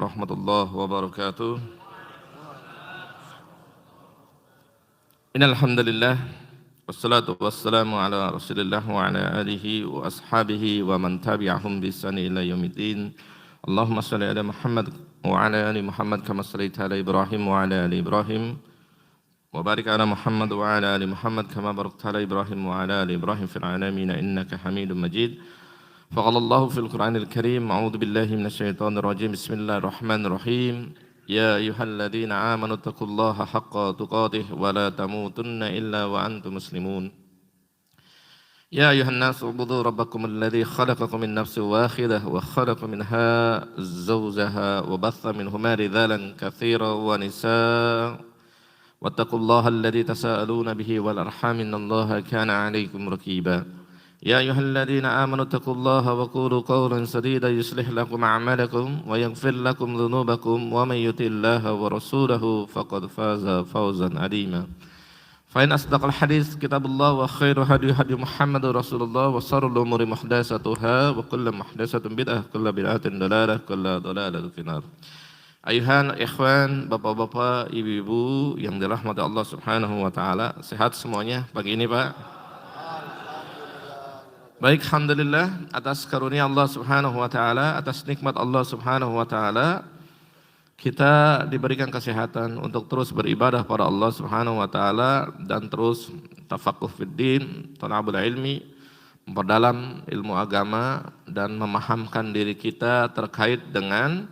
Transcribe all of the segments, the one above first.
warahmatullahi wabarakatuh. Innal hamdalillah wassalatu wassalamu ala Rasulillah wa ala alihi wa ashabihi wa man tabi'ahum bi ihsan ila yaumiddin. Allahumma shalli ala Muhammad wa ala ali Muhammad kama shallaita ala Ibrahim wa ala ali Ibrahim wa barik ala Muhammad wa ala ali Muhammad kama barakta ala Ibrahim wa ala ali Ibrahim fil alamin innaka Hamidum Majid. فقال الله في القرآن الكريم أعوذ بالله من الشيطان الرجيم بسم الله الرحمن الرحيم يا أيها الذين آمنوا اتقوا الله حق تقاته ولا تموتن إلا وأنتم مسلمون يا أيها الناس اعبدوا ربكم الذي خلقكم من نفس واحدة وخلق منها زوجها وبث منهما رجالا كثيرا ونساء واتقوا الله الذي تساءلون به والأرحام إن الله كان عليكم رقيبا يا أيها الذين آمنوا اتقوا الله وقولوا قولا سديدا يصلح لكم أعمالكم ويغفر لكم ذنوبكم ومن يطع الله ورسوله فقد فاز فوزا عظيما فإن أصدق الحديث كتاب الله وخير هدي هدي محمد رسول الله وشر الأمور محدثاتها وكل محدثة بدعة كل بدعة ضلالة كل ضلالة في النار. Ayuhan ikhwan, bapak-bapak, ibu-ibu yang dirahmati Allah Subhanahu wa taala, sehat semuanya pagi ini, Pak? Baik, alhamdulillah atas karunia Allah Subhanahu wa taala, atas nikmat Allah Subhanahu wa taala, kita diberikan kesehatan untuk terus beribadah pada Allah Subhanahu wa taala dan terus tafaqquh fid din, talabul ilmi, memperdalam ilmu agama dan memahamkan diri kita terkait dengan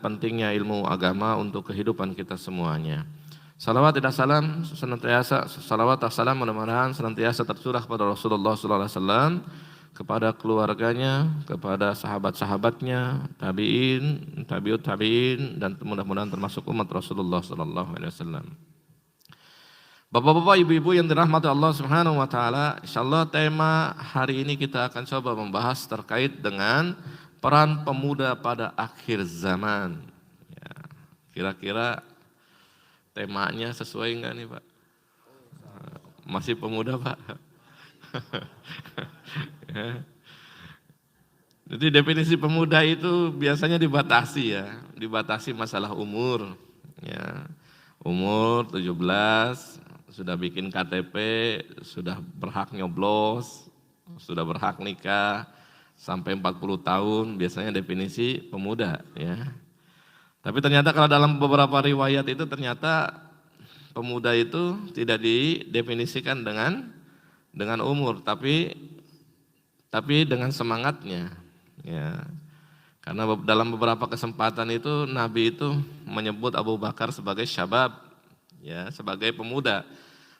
pentingnya ilmu agama untuk kehidupan kita semuanya. Salawat dan salam senantiasa, salawat dan salam mudah-mudahan senantiasa tercurah kepada Rasulullah SAW, kepada keluarganya, kepada sahabat-sahabatnya, tabi'in, tabi'ut tabi'in, dan mudah-mudahan termasuk umat Rasulullah SAW. Bapak-bapak, ibu-ibu yang dirahmati Allah Subhanahu wa taala, insyaallah tema hari ini kita akan coba membahas terkait dengan peran pemuda pada akhir zaman. Ya, kira-kira temanya sesuai enggak nih, Pak? Masih pemuda, Pak? Ya. Jadi definisi pemuda itu biasanya dibatasi ya, dibatasi masalah umur. Ya. Umur 17, sudah bikin KTP, sudah berhak nyoblos, sudah berhak nikah, sampai 40 tahun biasanya definisi pemuda ya. Tapi ternyata kalau dalam beberapa riwayat itu ternyata pemuda itu tidak didefinisikan dengan umur, tapi dengan semangatnya ya. Karena dalam beberapa kesempatan itu Nabi itu menyebut Abu Bakar sebagai syabab ya, sebagai pemuda.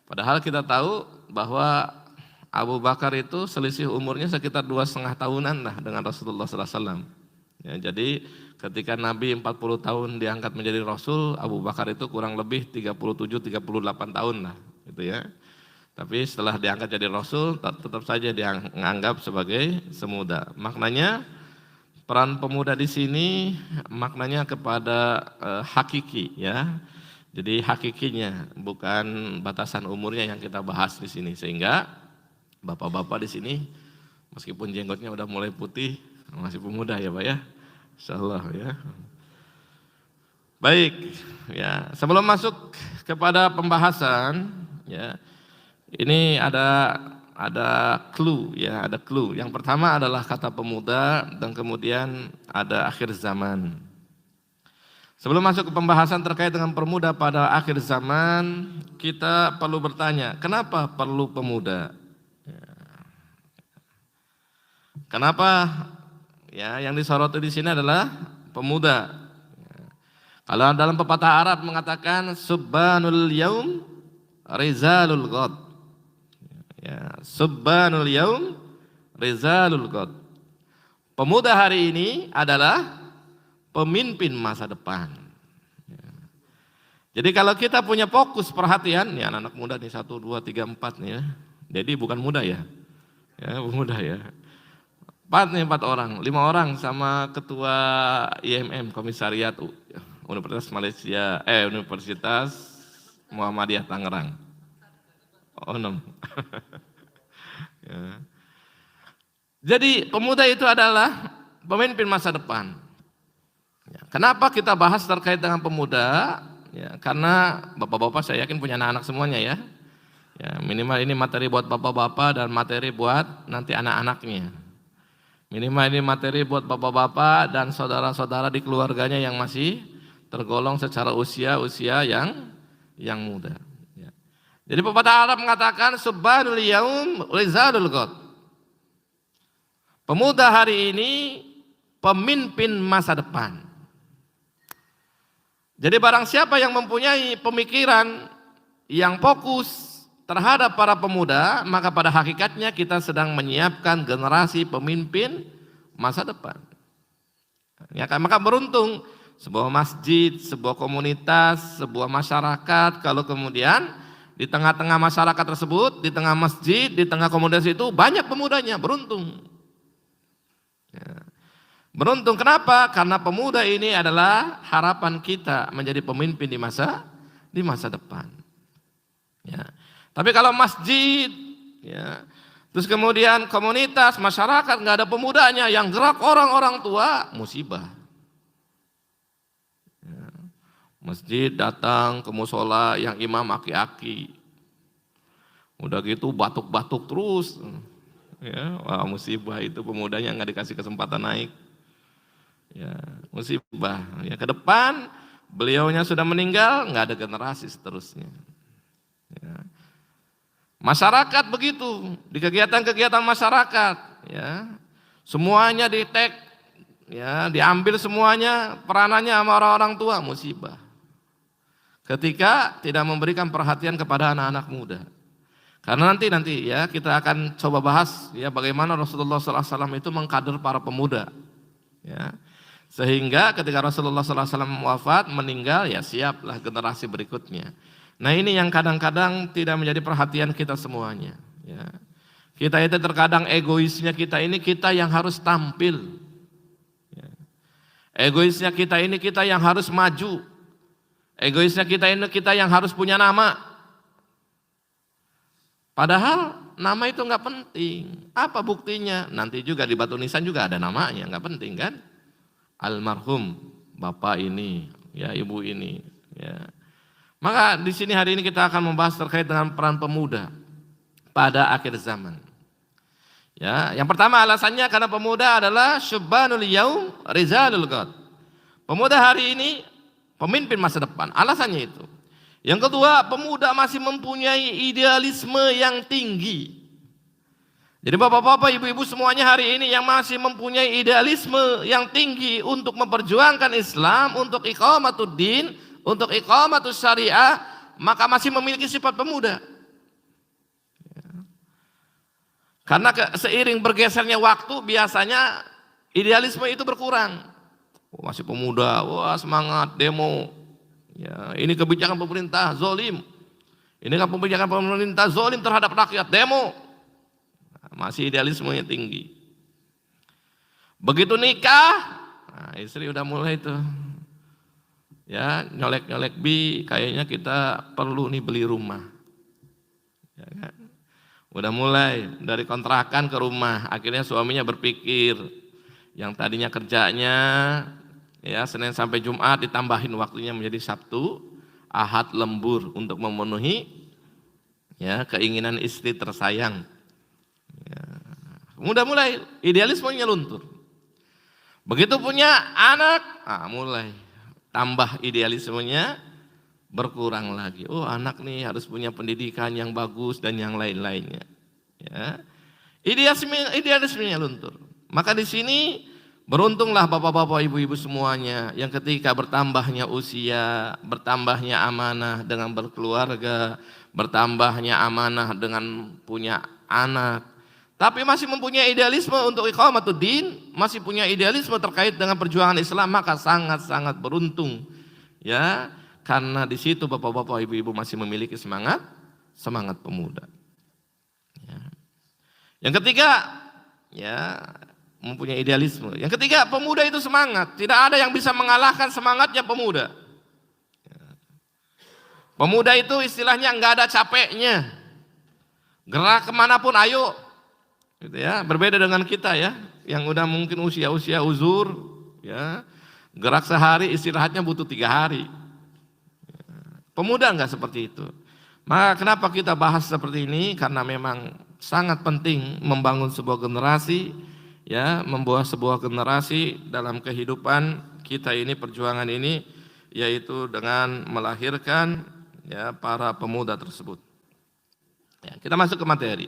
Padahal kita tahu bahwa Abu Bakar itu selisih umurnya sekitar 2,5 tahunan lah dengan Rasulullah SAW. Ya, jadi ketika Nabi 40 tahun diangkat menjadi Rasul, Abu Bakar itu kurang lebih 37-38 tahun lah, gitu ya. Tapi setelah diangkat jadi Rasul, tetap saja dianggap sebagai semuda. Maknanya peran pemuda di sini maknanya kepada hakiki ya. Jadi hakikinya, bukan batasan umurnya yang kita bahas di sini, sehingga bapak-bapak di sini meskipun jenggotnya udah mulai putih masih pemuda ya, Pak ya. Insyaallah ya. Baik, ya. Sebelum masuk kepada pembahasan ya. Ini ada clue ya, ada clue. Yang pertama adalah kata pemuda dan kemudian ada akhir zaman. Sebelum masuk ke pembahasan terkait dengan pemuda pada akhir zaman, kita perlu bertanya, kenapa perlu pemuda? Kenapa? Ya, yang disoroti di sini adalah pemuda. Kalau dalam pepatah Arab mengatakan subbanul yaum rizalul ghad. Ya, subbanul yaum rizalul ghad. Pemuda hari ini adalah pemimpin masa depan. Ya. Jadi kalau kita punya fokus perhatian, ya anak-anak muda nih 1, 2, 3, 4 nih ya. Jadi bukan muda ya. Ya, pemuda ya. 4 orang, 5 orang sama ketua IMM Komisariat Universitas Malaysia, Universitas Muhammadiyah Tangerang. Oh 6. Ya. Jadi pemuda itu adalah pemimpin masa depan. Ya, kenapa kita bahas terkait dengan pemuda? Ya, karena bapak-bapak saya yakin punya anak-anak semuanya ya. Ya, minimal ini materi buat bapak-bapak dan materi buat nanti anak-anaknya. Minimal ini materi buat bapak-bapak dan saudara-saudara di keluarganya yang masih tergolong secara usia yang muda. Ya. Jadi pepatah Arab mengatakan subhanul yaum rizalul ghad. Pemuda hari ini pemimpin masa depan. Jadi barang siapa yang mempunyai pemikiran yang fokus terhadap para pemuda, maka pada hakikatnya kita sedang menyiapkan generasi pemimpin masa depan. Ya, maka beruntung sebuah masjid, sebuah komunitas, sebuah masyarakat kalau kemudian di tengah-tengah masyarakat tersebut, di tengah masjid, di tengah komunitas itu banyak pemudanya, beruntung. Ya. Beruntung kenapa? Karena pemuda ini adalah harapan kita menjadi pemimpin di masa depan. Ya. Tapi kalau masjid, ya, terus kemudian komunitas, masyarakat nggak ada pemudanya, yang gerak orang-orang tua, musibah. Ya. Masjid datang ke musola yang imam aki-aki, udah gitu batuk-batuk terus, ya, wah musibah itu pemudanya nggak dikasih kesempatan naik. Ya, musibah. Ya, ke depan beliaunya sudah meninggal, nggak ada generasi seterusnya. Ya. Masyarakat begitu, di kegiatan-kegiatan masyarakat, ya, semuanya di-tag, ya, diambil semuanya peranannya sama orang-orang tua, musibah. Ketika tidak memberikan perhatian kepada anak-anak muda. Karena nanti ya kita akan coba bahas ya bagaimana Rasulullah SAW itu mengkader para pemuda. Ya. Sehingga ketika Rasulullah SAW wafat, meninggal, ya siaplah generasi berikutnya. Nah ini yang kadang-kadang tidak menjadi perhatian kita semuanya. Ya. Kita itu terkadang egoisnya kita ini kita yang harus tampil. Ya. Egoisnya kita ini kita yang harus maju. Egoisnya kita ini kita yang harus punya nama. Padahal nama itu nggak penting. Apa buktinya? Nanti juga di batu nisan juga ada namanya, nggak penting kan? Almarhum bapak ini, ya ibu ini, ya. Maka di sini hari ini kita akan membahas terkait dengan peran pemuda pada akhir zaman. Ya, yang pertama alasannya karena pemuda adalah syubbanul yaum rizalul ghad. Pemuda hari ini pemimpin masa depan. Alasannya itu. Yang kedua, pemuda masih mempunyai idealisme yang tinggi. Jadi bapak-bapak, ibu-ibu semuanya hari ini yang masih mempunyai idealisme yang tinggi untuk memperjuangkan Islam, untuk iqamatuddin, untuk iqamatus syariah, maka masih memiliki sifat pemuda. Karena seiring bergesernya waktu biasanya idealisme itu berkurang. Oh, masih pemuda, wah semangat demo. Ya, ini kebijakan pemerintah zolim. Ini kan kebijakan pemerintah zolim terhadap rakyat, demo. Masih idealismenya tinggi. Begitu nikah, nah istri udah mulai tuh, ya nyolek-nyolek kayaknya kita perlu nih beli rumah. Ya kan? Udah mulai dari kontrakan ke rumah, akhirnya suaminya berpikir, yang tadinya kerjanya ya Senin sampai Jumat ditambahin waktunya menjadi Sabtu, Ahad lembur untuk memenuhi ya keinginan istri tersayang. Ya. Udah mulai idealismenya luntur. Begitu punya anak, mulai tambah idealismenya berkurang lagi. Oh anak nih harus punya pendidikan yang bagus dan yang lain-lainnya. Ya. Idealismenya luntur. Maka di sini beruntunglah bapak-bapak, ibu-ibu semuanya yang ketika bertambahnya usia, bertambahnya amanah dengan berkeluarga, bertambahnya amanah dengan punya anak, tapi masih mempunyai idealisme untuk iqamatuddin, masih punya idealisme terkait dengan perjuangan Islam, maka sangat-sangat beruntung. Ya, karena di situ bapak-bapak, ibu-ibu masih memiliki semangat pemuda. Ya. Yang ketiga, ya mempunyai idealisme. Yang ketiga, pemuda itu semangat. Tidak ada yang bisa mengalahkan semangatnya pemuda. Pemuda itu istilahnya nggak ada capeknya. Gerak kemanapun ayo. Gitu ya. Berbeda dengan kita ya, yang udah mungkin usia-usia uzur, ya Gerak sehari, istirahatnya butuh 3 hari. Pemuda enggak seperti itu. Maka kenapa kita bahas seperti ini? Karena memang sangat penting membangun sebuah generasi, ya, membuat sebuah generasi dalam kehidupan kita ini, perjuangan ini, yaitu dengan melahirkan, ya, para pemuda tersebut. Ya, kita masuk ke materi.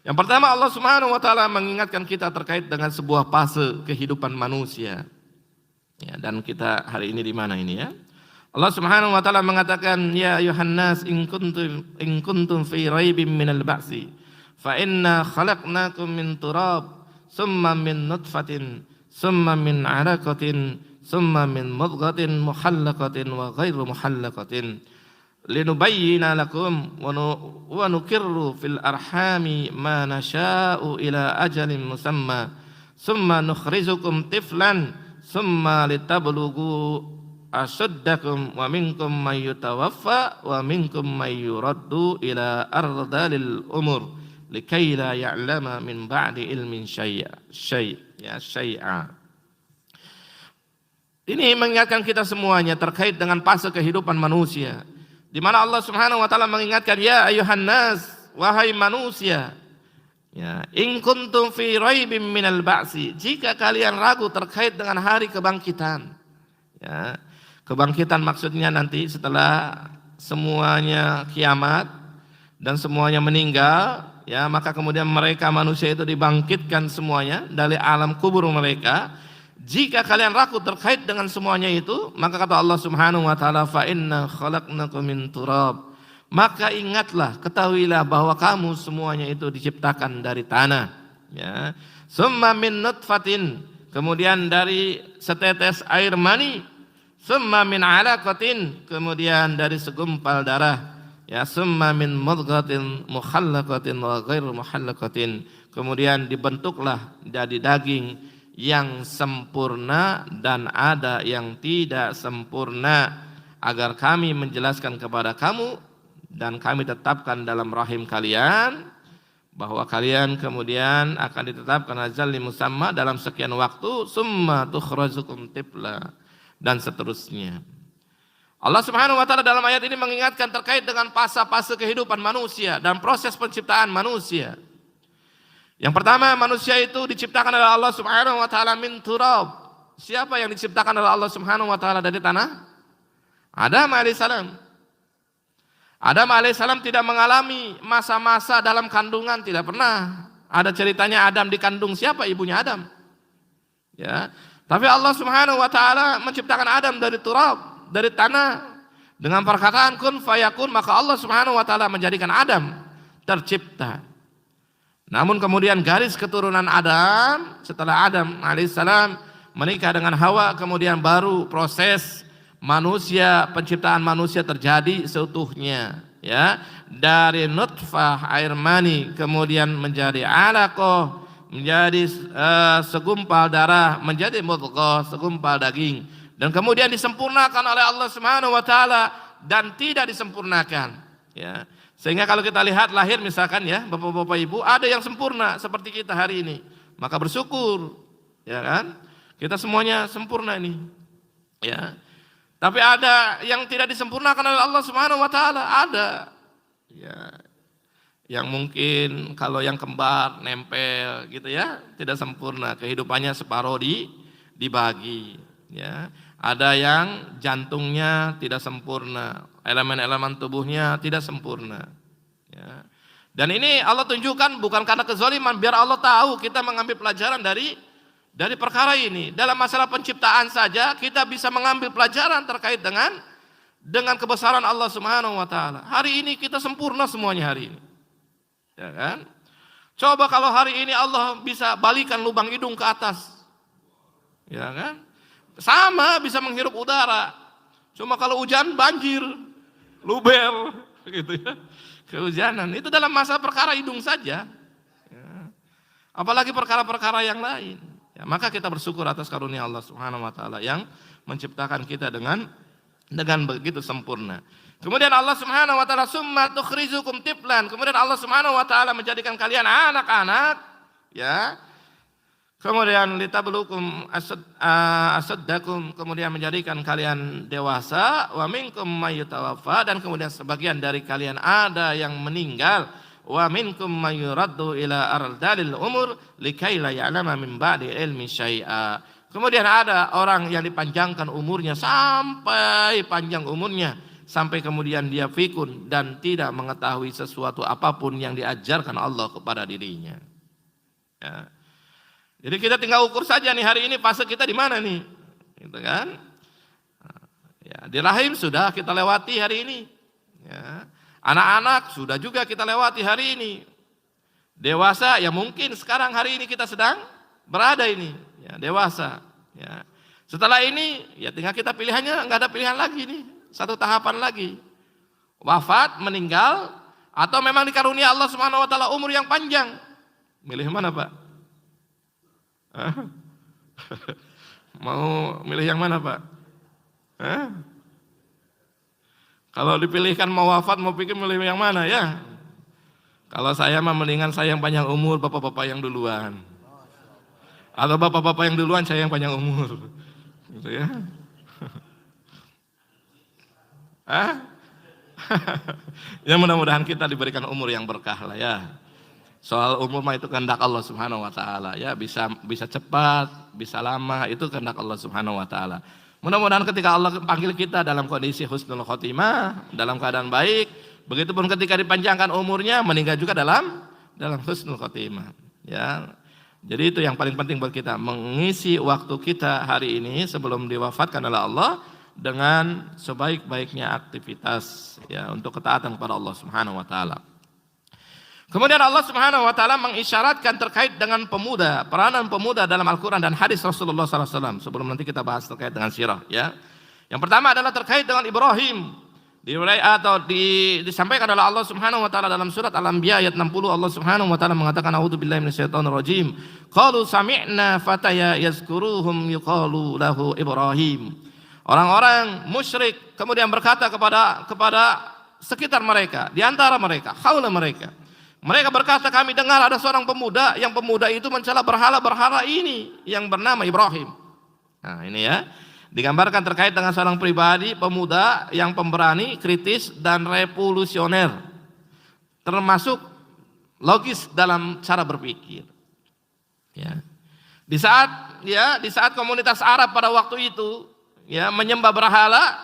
Yang pertama, Allah Subhanahu wa taala mengingatkan kita terkait dengan sebuah fase kehidupan manusia. Ya, dan kita hari ini di mana ini, ya? Allah Subhanahu wa taala mengatakan, ya ayuhan nas in kuntum fi raibin minal ba'si fa inna khalaqnakum min turab summa min nutfatin summa min 'alaqatin summa min mudghatin muhallaqatin wa ghairu muhallaqatin linubayyina lakum wa nukirru fil arhami ma nasha'u ila ajalin musamma summa nukhrijukum tiflan summa litablughu asyaddakum wa minkum may yutawaffa wa minkum may yuraddu ila ardalil umur likay la ya'lama min ba'di ilmin syai'a. Ini mengingatkan kita semuanya terkait dengan fase kehidupan manusia, di mana Allah Subhanahu wa taala mengingatkan, ya ayuhan nas, wahai manusia, ya, in kuntum fi raibin minal ba'si, jika kalian ragu terkait dengan hari kebangkitan. Ya, kebangkitan maksudnya nanti setelah semuanya kiamat dan semuanya meninggal, ya, maka kemudian mereka manusia itu dibangkitkan semuanya dari alam kubur mereka. Jika kalian ragu terkait dengan semuanya itu, maka kata Allah Subhanahu wa taala, fa inna khalaqnakum min turab, maka ingatlah, ketahuilah bahwa kamu semuanya itu diciptakan dari tanah, ya. Summa min nutfatin, kemudian dari setetes air mani, summa min 'alaqatin, kemudian dari segumpal darah, ya, summa min mudghatin mukhallaqatin wa ghairu mukhallaqatin, kemudian dibentuklah jadi daging yang sempurna dan ada yang tidak sempurna, agar kami menjelaskan kepada kamu dan kami tetapkan dalam rahim kalian bahwa kalian kemudian akan ditetapkan ajal musamma dalam sekian waktu, summa tukhrajukum tifla, dan seterusnya. Allah Subhanahu wa taala dalam ayat ini mengingatkan terkait dengan fase-fase kehidupan manusia dan proses penciptaan manusia. Yang pertama, manusia itu diciptakan oleh Allah Subhanahu wa taala min turab. Siapa yang diciptakan oleh Allah Subhanahu wa taala dari tanah? Adam alaihissalam. Adam alaihissalam tidak mengalami masa-masa dalam kandungan, tidak pernah. Ada ceritanya Adam dikandung siapa? Ibunya Adam. Ya. Tapi Allah Subhanahu wa taala menciptakan Adam dari turab, dari tanah, dengan perkataan kun fayakun, maka Allah Subhanahu wa taala menjadikan Adam tercipta. Namun kemudian garis keturunan Adam, setelah Adam alaihissalam menikah dengan Hawa, kemudian baru proses manusia, penciptaan manusia terjadi seutuhnya, ya, dari nutfah air mani, kemudian menjadi alaqah, menjadi segumpal darah, menjadi mudghah, segumpal daging, dan kemudian disempurnakan oleh Allah Subhanahu wa taala dan tidak disempurnakan, ya. Sehingga kalau kita lihat lahir misalkan, ya, Bapak-bapak Ibu, ada yang sempurna seperti kita hari ini, maka bersyukur, ya kan? Kita semuanya sempurna ini, ya. Tapi ada yang tidak disempurnakan oleh Allah Subhanahu wa taala, ada, ya, yang mungkin kalau yang kembar nempel gitu, ya, tidak sempurna, kehidupannya separuh dibagi, ya. Ada yang jantungnya tidak sempurna, elemen-elemen tubuhnya tidak sempurna, ya. Dan ini Allah tunjukkan bukan karena kezaliman, biar Allah tahu kita mengambil pelajaran dari perkara ini. Dalam masalah penciptaan saja kita bisa mengambil pelajaran terkait dengan kebesaran Allah Subhanahu wa taala. Hari ini kita sempurna semuanya hari ini, ya kan? Coba kalau hari ini Allah bisa balikan lubang hidung ke atas, ya kan? Sama bisa menghirup udara. Cuma kalau hujan banjir, luber, gitu ya. Kehujanan itu dalam masa perkara hidung saja, ya. Apalagi perkara-perkara yang lain. Ya, maka kita bersyukur atas karunia Allah Subhanahu wa taala yang menciptakan kita dengan begitu sempurna. Kemudian Allah Subhanahu wa taala summa tukhrijukum tiflan. Kemudian Allah Subhanahu wa taala menjadikan kalian anak-anak, ya. Kemudian litablukum asaddakum, kemudian menjadikan kalian dewasa, wa minkum mayyutawaffa, dan kemudian sebagian dari kalian ada yang meninggal, wa minkum mayyuraddu ila ardalil umur likai la ya'lama min ba'di ilmi syai'a. Kemudian ada orang yang dipanjangkan umurnya sampai panjang umurnya, sampai kemudian dia fikun dan tidak mengetahui sesuatu apapun yang diajarkan Allah kepada dirinya. Ya. Jadi kita tinggal ukur saja nih hari ini fase kita di mana nih, gitu kan? Ya, di rahim sudah kita lewati hari ini. Ya. Anak-anak sudah juga kita lewati hari ini. Dewasa ya mungkin sekarang hari ini kita sedang berada ini, ya, dewasa. Ya. Setelah ini ya tinggal kita pilihannya, nggak ada pilihan lagi nih, satu tahapan lagi. Wafat, meninggal, atau memang dikarunia Allah Subhanahu Wa Taala umur yang panjang. Milih mana Pak? Mau milih yang mana Pak? Kalau dipilihkan mau wafat, mau pikir milih yang mana ya? Kalau saya mah mendingan saya yang panjang umur, bapak-bapak yang duluan. Atau bapak-bapak yang duluan, saya yang panjang umur. Gitu ya. Ya mudah-mudahan kita diberikan umur yang berkah lah ya. Soal umur mah itu kehendak Allah Subhanahu Wa Taala ya, bisa cepat, bisa lama, itu kehendak Allah Subhanahu Wa Taala. Mudah-mudahan ketika Allah panggil kita dalam kondisi husnul khotimah, dalam keadaan baik, begitupun ketika dipanjangkan umurnya meninggal juga dalam husnul khotimah. Ya, jadi itu yang paling penting buat kita, mengisi waktu kita hari ini sebelum diwafatkan oleh Allah dengan sebaik-baiknya aktivitas ya untuk ketaatan kepada Allah Subhanahu Wa Taala. Kemudian Allah Subhanahu Wa Taala mengisyaratkan terkait dengan pemuda, peranan pemuda dalam Al-Quran dan hadis Rasulullah SAW. Sebelum nanti kita bahas terkait dengan sirah, ya. Yang pertama adalah terkait dengan Ibrahim. Disampaikan oleh Allah Subhanahu Wa Taala dalam surat Al-Anbiya ayat 60. Allah Subhanahu Wa Taala mengatakan, A'udzubillahi minasyaitonirrajim. Qalu sami'na fataya yazkuruhum yuqalu lahu Ibrahim. Orang-orang musyrik kemudian berkata kepada sekitar mereka, di antara mereka, haula mereka. Mereka berkata, kami dengar ada seorang pemuda, yang pemuda itu mencela berhala-berhala ini yang bernama Ibrahim. Nah ini ya, digambarkan terkait dengan seorang pribadi, pemuda yang pemberani, kritis, dan revolusioner. Termasuk logis dalam cara berpikir. Ya. Di saat komunitas Arab pada waktu itu ya menyembah berhala,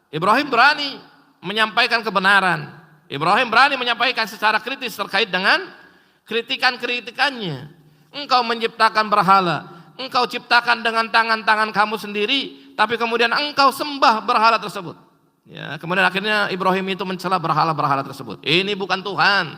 Ibrahim berani menyampaikan kebenaran. Ibrahim berani menyampaikan secara kritis terkait dengan kritikannya. Engkau menciptakan berhala, engkau ciptakan dengan tangan-tangan kamu sendiri, tapi kemudian engkau sembah berhala tersebut. Ya, kemudian akhirnya Ibrahim itu mencela berhala-berhala tersebut. Ini bukan Tuhan.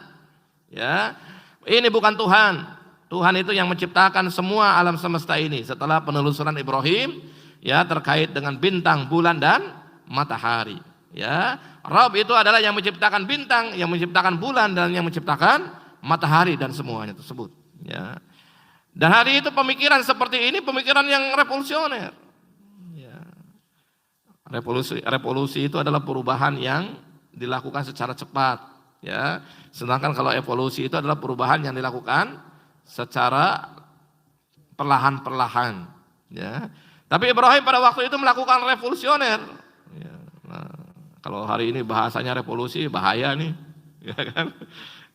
Ya, ini bukan Tuhan. Tuhan itu yang menciptakan semua alam semesta ini. Setelah penelusuran Ibrahim, ya terkait dengan bintang, bulan, dan matahari. Ya, Rabb itu adalah yang menciptakan bintang, yang menciptakan bulan, dan yang menciptakan matahari dan semuanya tersebut. Ya. Dan hari itu pemikiran seperti ini pemikiran yang revolusioner. Ya. Revolusi itu adalah perubahan yang dilakukan secara cepat. Ya. Sedangkan kalau evolusi itu adalah perubahan yang dilakukan secara perlahan-perlahan. Ya. Tapi Ibrahim pada waktu itu melakukan revolusioner. Ya. Nah, kalau hari ini bahasanya revolusi bahaya nih, ya kan?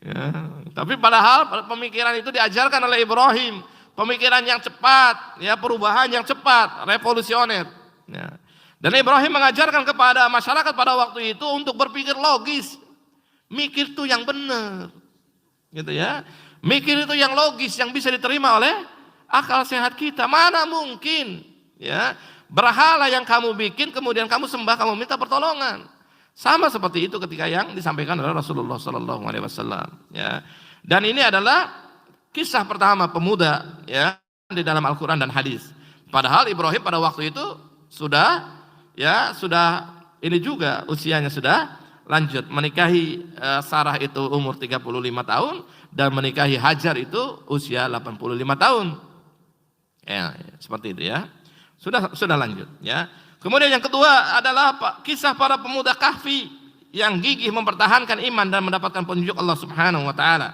Ya. Tapi padahal pemikiran itu diajarkan oleh Ibrahim, pemikiran yang cepat, ya perubahan yang cepat, revolusioner. Ya. Dan Ibrahim mengajarkan kepada masyarakat pada waktu itu untuk berpikir logis, mikir itu yang benar, gitu ya. Mikir itu yang logis, yang bisa diterima oleh akal sehat kita. Mana mungkin, ya berhala yang kamu bikin kemudian kamu sembah, kamu minta pertolongan. Sama seperti itu ketika yang disampaikan oleh Rasulullah SAW. Ya. Dan ini adalah kisah pertama pemuda ya di dalam Al-Quran dan hadis. Padahal Ibrahim pada waktu itu sudah ini juga usianya sudah lanjut, menikahi Sarah itu umur 35 tahun dan menikahi Hajar itu usia 85 tahun. Ya, seperti itu ya. Sudah lanjut ya. Kemudian yang kedua adalah kisah para pemuda Kahfi yang gigih mempertahankan iman dan mendapatkan petunjuk Allah Subhanahu Wa Taala.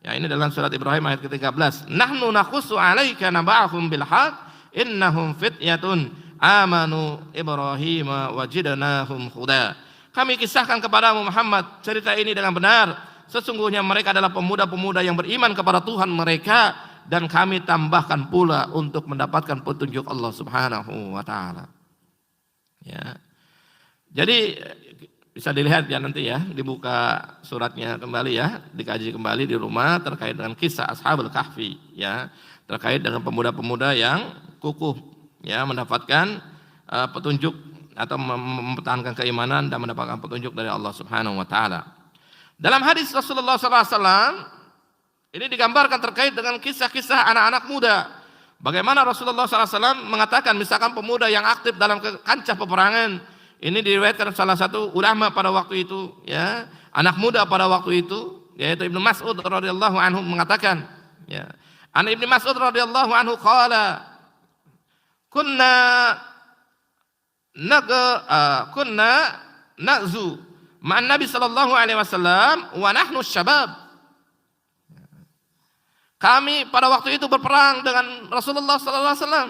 Ya, ini dalam surat Ibrahim ayat ke-13. Nahnu nakhussu 'alaika naba'ahum bil haqq innahum fityatun amanu Ibrahim wajidnahum huda. Kami kisahkan kepadamu Muhammad cerita ini dengan benar. Sesungguhnya mereka adalah pemuda-pemuda yang beriman kepada Tuhan mereka dan kami tambahkan pula untuk mendapatkan petunjuk Allah Subhanahu wa taala. Ya. Jadi bisa dilihat ya nanti ya, dibuka suratnya kembali ya, dikaji kembali di rumah terkait dengan kisah Ashabul Kahfi ya, terkait dengan pemuda-pemuda yang kukuh ya mendapatkan petunjuk atau mempertahankan keimanan dan mendapatkan petunjuk dari Allah Subhanahu wa taala. Dalam hadis Rasulullah SAW ini digambarkan terkait dengan kisah-kisah anak-anak muda. Bagaimana Rasulullah SAW mengatakan misalkan pemuda yang aktif dalam kancah peperangan. Ini diriwayatkan salah satu ulama pada waktu itu, ya, anak muda pada waktu itu, yaitu Ibnu Mas'ud radhiyallahu anhu mengatakan, ya, An Ibnu Mas'ud radhiyallahu anhu qala, kunna nagzu ma'an Nabi sallallahu alaihi wasallam wa nahnu syabab. Kami pada waktu itu berperang dengan Rasulullah sallallahu alaihi wasallam.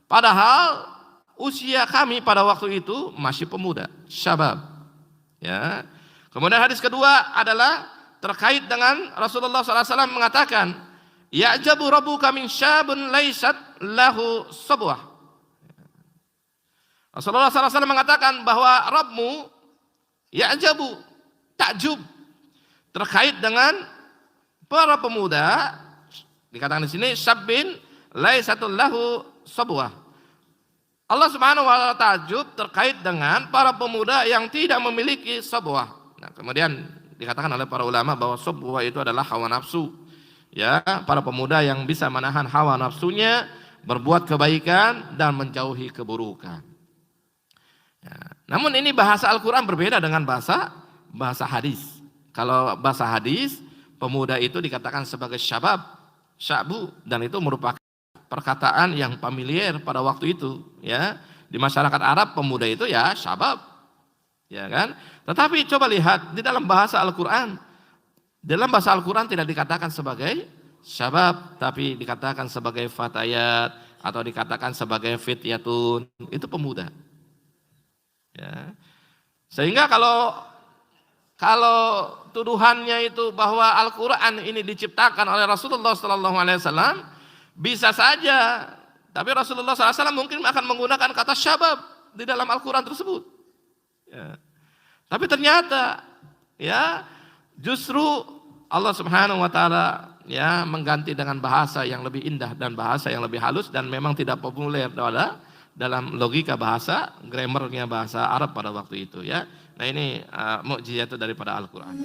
Padahal usia kami pada waktu itu masih pemuda, syabab. Ya. Kemudian hadis kedua adalah terkait dengan Rasulullah SAW mengatakan, ya'jabu rabbuka min syabun laysat lahu sabwah. Rasulullah SAW mengatakan bahwa Rabbmu ya'jabu, takjub terkait dengan para pemuda, dikatakan di sini syabin laysatul lahu sabwah. Allah Subhanahu wa taala takjub terkait dengan para pemuda yang tidak memiliki sabwah. Nah, kemudian dikatakan oleh para ulama bahwa sabwah itu adalah hawa nafsu. Ya, para pemuda yang bisa menahan hawa nafsunya, berbuat kebaikan dan menjauhi keburukan. Ya, namun ini bahasa Al-Qur'an berbeda dengan bahasa hadis. Kalau bahasa hadis, pemuda itu dikatakan sebagai syabab, syabu, dan itu merupakan perkataan yang familiar pada waktu itu, ya. Di masyarakat Arab pemuda itu ya syabab. Ya kan? Tetapi coba lihat di dalam bahasa Al-Qur'an. Dalam bahasa Al-Qur'an tidak dikatakan sebagai syabab, tapi dikatakan sebagai fatayat atau dikatakan sebagai fityatun, itu pemuda. Ya. Sehingga kalau tuduhannya itu bahwa Al-Qur'an ini diciptakan oleh Rasulullah sallallahu alaihi wasallam, bisa saja, tapi Rasulullah SAW mungkin akan menggunakan kata syabab di dalam Al-Quran tersebut. Ya. Tapi ternyata, ya, justru Allah Subhanahu Wa Taala ya mengganti dengan bahasa yang lebih indah dan bahasa yang lebih halus dan memang tidak populer dalam logika bahasa, grammarnya bahasa Arab pada waktu itu. Ya, nah ini mukjizat daripada Al-Quran.